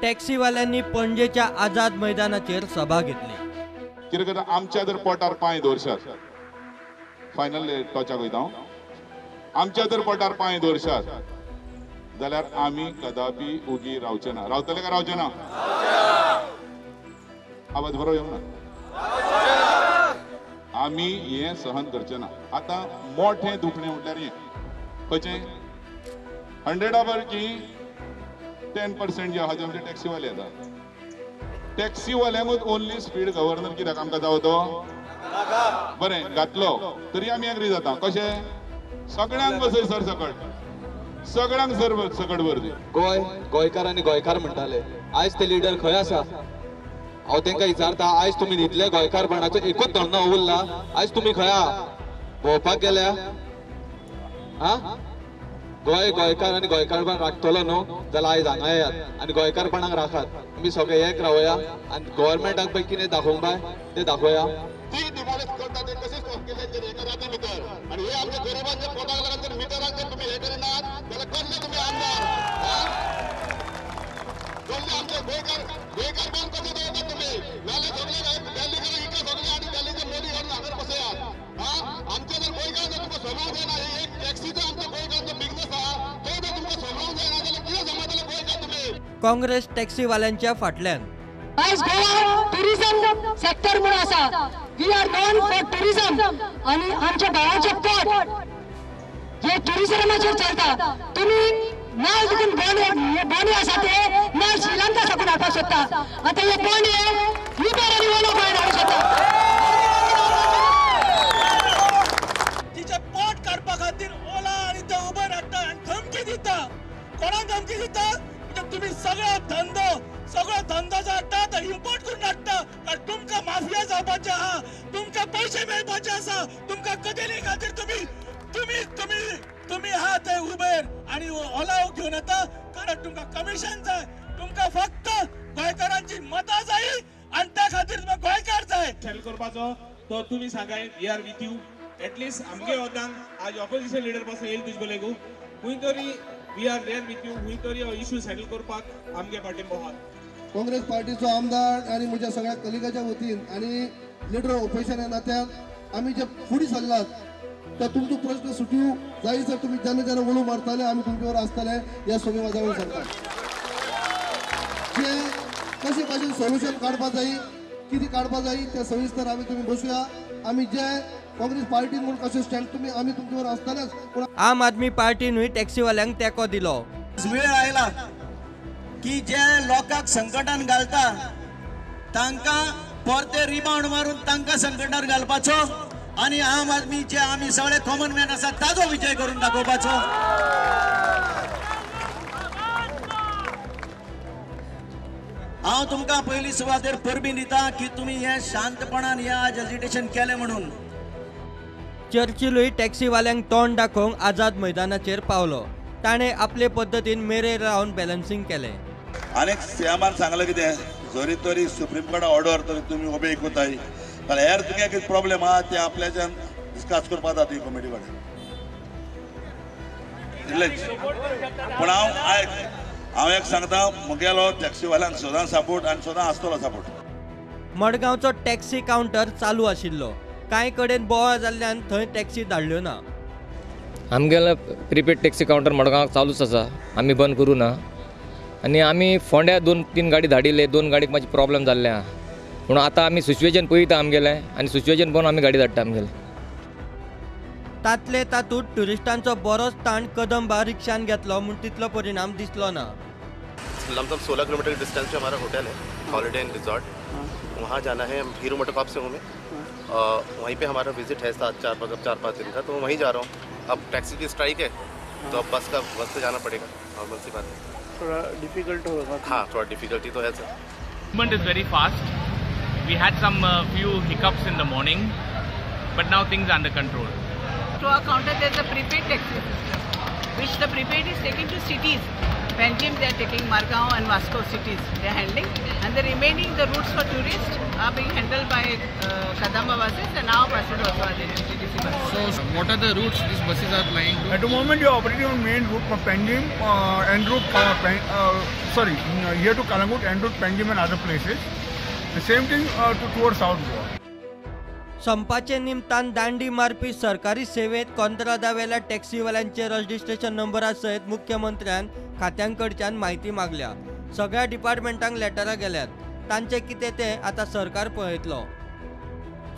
टॅक्सीवाल्यांनी पणजेच्या आझाद मैदानाचेर सभा घेतली। कितें करता आमच्या जर पोटार पांय दवरशात फायनल टॉचाक वयता हांव आमच्या जर पोटार पांय दवरशात जाल्यार आमी कदापि उगी रावचे ना। रावतले काय रावचे ना? आवाज बरो येवना। आमी हे सहन करचे ना। आता मोठे दुखणे म्हटल्यार हे खंयचे 100 पैकी 10% जे आहा ते आमचे टॅक्सीवाले येतात। टॅक्सीवाल्यांकूच ओन्ली स्पीड गव्हर्नर कित्याक आमकां जावो तो बरें घातलो तरी आमी एग्री जाता। कशें सगळ्यांक बसय सर सकट सगळ्यांक सर सकट वर्दी गोय गोंयकार आनी गोंयकार म्हणटाले आयज ते लिडर खंय आसा? हांव तांकां विचारता आयज तुमी न्हिदले गोंयकारपणाचो एकूच धंदो उरला आयज तुमी खंय आहा? भोंवपाक गेल्या? हा गोंय गोंयकार आनी गोंयकारपण राखतलो न्हू जाल्यार आयज हांगा येयात आनी गोंयकारपणाक राखात। आमी सगळे एक रावया आनी गव्हर्नमेंटाक पळय कितें दाखोवंक जाय तें दाखोवया। ती डिमॉलिश करता ते कशें स्टॉप केले ते एका राती भितर आणि हे आमच्या गरिबांच्या पोटाक लागून जर मिटराक जर तुम्ही हे करिनात जाल्यार कसले तुम्ही आमदार? कसले आमचे गोंयकार बंद कशें दवरतात तुम्ही? नाल्यार सगळे दिल्लीकडे इकडे सगळे आणि दिल्लीचे मोदी घालून हांगर बसयात। आमचे जर गोंयकार जर तुमकां सोमावंक जायना एक टॅक्सीचो आमच्या गोंयकारचो बिझनेस आहा तो जर तुमकां सोमावंक जायना जाल्यार कितें समजतले गोंयकार तुम्ही? काँग्रेस टॅक्सीवाल्यांच्या फाटल्यान आज गोवा टुरिझम सेक्टर म्हणून आसा। We are known for tourism आणि आमच्या गावाचे पोट जे टुरिझमाचेर चलता। तुम्ही नाल देखून बोनी आसा ते नाल श्रीलंका साकून हाडपाक सोदता। आता हे बोनी युबर आनी ओला गोंयान हाडूंक सोदता। तिचे पोट काडपा खातीर ओला आनी ते उबर हाडटा आनी धमकी दिता। कोणाक धमकी दिता? तुम्ही सगळो धंदो जो हाडटा तो इम्पोर्ट करून हाडटा कारण तुमकां माफिया जावपाचे आहा तुमकां पैसे मेळपाचे आसा तुमकां कदेली खातीर तुम्ही आहा ते उबर आनी ओला घेवन येता कारण तुमकां कमिशन जाय तुमकां फक्त गोंयकारांची मतां जाय आनी त्या खातीर तुमकां गोंयकार जाय। सेटल करपाचो तो तुमी सांगाय we are with you at least आमगे वतांक आज ऑपोजिशन लिडर पासून येयला तुजे कडेन खंय तरी we are there with you खंय तरी हो इश्यू सेटल करपाक आमगे पाठिंबो आहा। काँग्रेस पार्टीचो आमदार आणि म्हज्या सगळ्या कलिगाच्या वतीन आणि लिडर ऑपोजिशन या नात्यान आमी जे फुडें सरलात तर तुमचो प्रश्न सुटूं जाय जर तुम्ही जेन्ना जेन्ना वळू मारताले आमी तुमचे वर आसताले ह्या सगळे वाजावून सांगता जे कशे भाशेन सोल्युशन काडपा जाय कितें काडपा जाय ते सविस्तर आमी तुमी बसूया। आमी जे काँग्रेस पार्टीन म्हणून कशें स्टँड तुमी आमी तुमचे वर आसतालेच। आम आदमी पार्टीनूय टॅक्सीवाल्यांक तेंको दिलो। वेळ आयला की जे लोकांक संकटान घालता तांकां परते रिबाउंड मारून तांकां संकटान घालपाचो आणि आम आदमी जे आमी सगळे कॉमन मॅन आसा ताजो विजय करून दाखोवपाचो। हांव तुमकां पयली सुवातेर परबी दिता की तुमी हे शांतपणान हे आज एजिटेशन केले म्हणून। चर्चिलूय टॅक्सीवाल्यांक तोंड दाखोवंक आझाद मैदानाचेर पावलो। ताणें आपले पद्दतीन मेरेर रावन बॅलन्सिंग केलें। आनीक सीएमान सांगलें कितें जरी तरी सुप्रीम कोर्टा ऑर्डर तरी तुमी ओबे कोताय जाल्यार हेर तुगे कितें प्रॉब्लेम आहा ते आपल्याच्यान डिस्कस करपाक जाता कमिटी कडेन इतलेंच। पूण हांव एक सांगता मुगेलो टॅक्सीवाल्यांक सदां सपोर्ट आनी सदां आसतलो सपोर्ट। मडगांवचो टॅक्सी कावंटर चालू आशिल्लो। कांय कडेन बोवाळ जाल्ल्यान थंय टॅक्सी धाडल्यो ना। आमगेलो प्रिपेड टॅक्सी कावंटर मडगांव चालूच आसा आमी बंद करूं ना आनी आमी फोंड्या 2-3 गाडी धाडिल्ले 2 गाडीक मातशें प्रॉब्लेम जाल्लें आहा म्हणून आतां आमी सिच्युएशन पळयता आमगेलें आनी सिच्युएशन पळोवन आमी गाडी धाडटा आमगेलें। तातले तातूंत टुरिस्टांचो बरोच ताण कदंबा रिक्षान घेतलो म्हूण तितलो परिणाम दिसलो ना। लमसम 16 किलोमीटर डिस्टेंस पे हमारा होटल है हॉलिडे इन रिजॉर्ट। वहाँ जाना है। हीरो मोटोकॉर्प से हूँ मैं। वहीं पे हमारा विजिट है 4-5 दिन का तो वहीं जा रहा हूँ। अब टैक्सी की स्ट्राइक है तो अब बस से जाना पड़ेगा। नॉर्मल सी बात है। थोड़ा डिफिकल्ट होगा। हाँ थोड़ा डिफिकल्टी तो है sir. Movement is very fast. We had some few hiccups in the morning, but now things are under control. To our counter, there's a prepaid taxi system, which the prepaid is taken to cities. Panjim they are taking, Margao and Vasco cities they are handling, and the remaining the routes for tourists are being handled by Kadamba buses and now buses also are there, GTC buses. So what are the routes these buses are flying to? At the moment you are operating on main route from Panjim and route here to Kalangut and route Panjim and other places. The same thing towards South Goa. संपाचे निमतान दांडी मारपी सरकारी सेवेत कंत्राटावेल्या टॅक्सीवाल्यांचे registration नंबरासयत मुख्यमंत्र्यान खात्यांकडच्यान माहिती मागल्या. सगळ्या डिपार्टमेंटांक लेटरां गेल्यात. तांचे कितें तें आतां सरकार पळयतलो.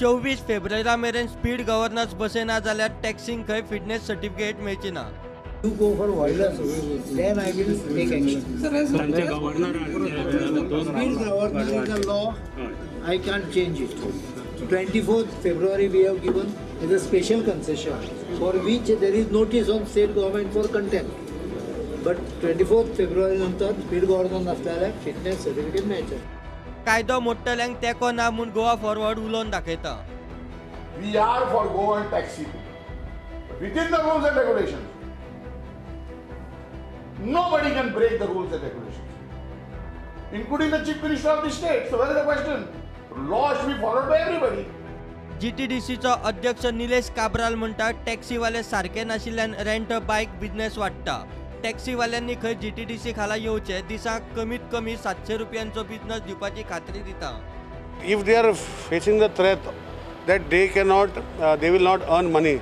24 फेब्रुवारी मेरेन स्पीड गव्हर्नन्स बसयना जाल्यार टॅक्सींक खंय फिटनेस सर्टिफिकेट मेळची ना. You go for violence, then I will take action. Speed governance is a law. I can't change it. 24th February we have given is a special concession for which there is notice on state government for contempt. But 24th February नंतर speed governance नसल्यार fitness certificate मेळचे. कायदो मोडटल्यांक तेको ना म्हूण Goa forward उलोवन दाखयता. We are for go and taxi within the rules and regulations. Nobody can break the rules and regulations, including the Chief Minister of the state. So where is the question? Law should be followed by everybody. GTDCचो अध्यक्ष निलेश काब्राल म्हणटा टॅक्सीवाले सारखे नाशिल्ल्यान rent बायक business वाडटा. टॅक्सीवाल्यांनी खंय GTDC खाला येवचे दिसाक कमीत कमी 700 रुपयांचो बिझनेस दिवपाची खात्री दिता. If they are facing the threat that they cannot, they will not earn money,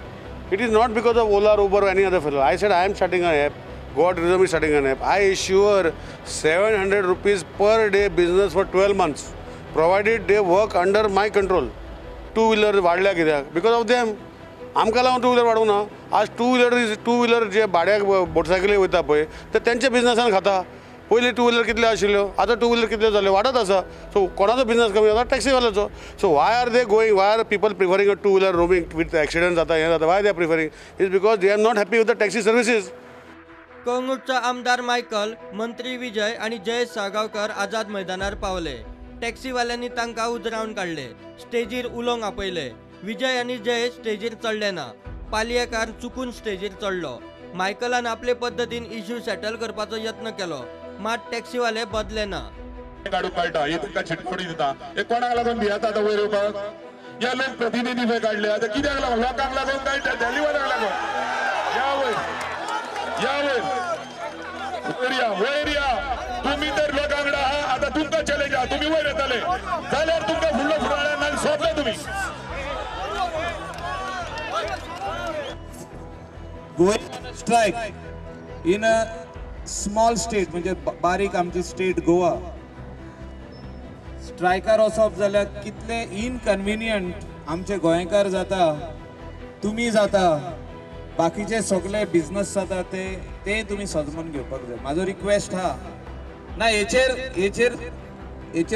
it is not because of Ola, Uber or any other fellow. I said I am starting an app. Goa Tourism is starting an app. I assure 700 rupees per day business for 12 months, provided they work under my control. Two-wheeler वाढल्या कित्याक? Because of them. आमकां लागून two-wheeler वाडूंक ना. आज two-wheeler जे भाड्याक मोटरसायकली वयता पळय ते तेंच्या बिझनसान खाता. पयलीं टू-व्हीलर कितल्यो आशिल्ल्यो, आतां टू-व्हीलर कितल्यो जाल्यो, वाडत आसा. सो कोणाचो बिझनस कमी जाता? टॅक्सीवाल्याचो. So why are they going, why are people preferring a two wheeler roaming with accident जाता, हें जाता, why they are preferring? Is because they are not happy with the taxi services. कोंगूटचा आमदार मायकल, मंत्री विजय आणि जयेश साळगांवकर आझाद मैदानार पावले. टॅक्सीवाल्यांनी तांकां उजरावन काडले. स्टेजीर उलोवंक आपयले. विजय आणि जयेश स्टेजीर चढले ना. पालयेकार चुकून स्टेजीर चढलो. मायकलान आपले पद्दतीन इश्यू सेटल करपाचो यत्न केलो. मात टॅक्सीवाले बदले ना. काडूंक कळटा हे तुमकां चिटकोडी दिता. हे कोणाक लागून भियाता आतां वयर येवपाक? ह्या लोक प्रतिनिधी खंय काडले आतां कित्याक लागून? लोकांक लागून काय डेलिव्हराक लागून? या वयर या. तुम्ही तर लोकांकडे आहा. आता तुमकां चॅलेंज आहा. तुम्ही वयर येतले जाल्यार तुमकां फुडलो फुडाऱ्यान सोंपले तुम्ही. Going strike in a small state म्हणजे बारीक आमची स्टेट गोवा. स्ट्रायकार वचप जाल्यार कितले इनकन्विनियंट आमचे गोंयकार जाता, तुम्ही जाता, बाकीचे सगळे बिझनेस जाता ते तुम्ही समजून घेवपाक जाय. म्हाजो रिक्वेस्ट हा ना हेचेर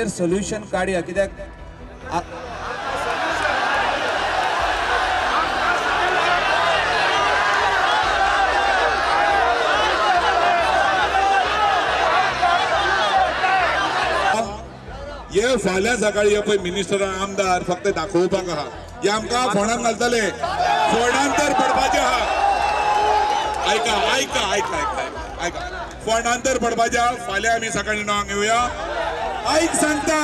सोल्युशन काडया. कित्याक हे फाल्यां सकाळी हे पळय मिनिस्टर आमदार फक्त दाखोवपाक आहा. हे आमकां फोंडान घालतले. फोंडान तर पडपाचे आहा. ऐका फोंडान तर पडपाचे आहा. फाल्यां आमी सकाळी 9 येवया. आयक सांगता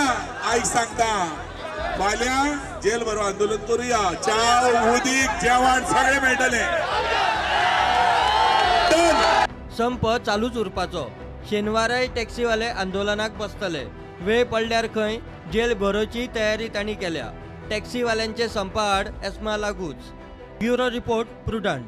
फाल्यां जेल भरो आंदोलन करूया. च्या उदीक जेवण सगळे मेळटले. संप चालूच उरपाचो. शेनवाराय टॅक्सीवाले आंदोलनाक बसतले. वेळ पडल्यार खंय जेल भरोवची तयारी तांणी केल्या. टॅक्सीवाल्यांचे संपा आड एस्मा लागूच. Bureau report, prudent.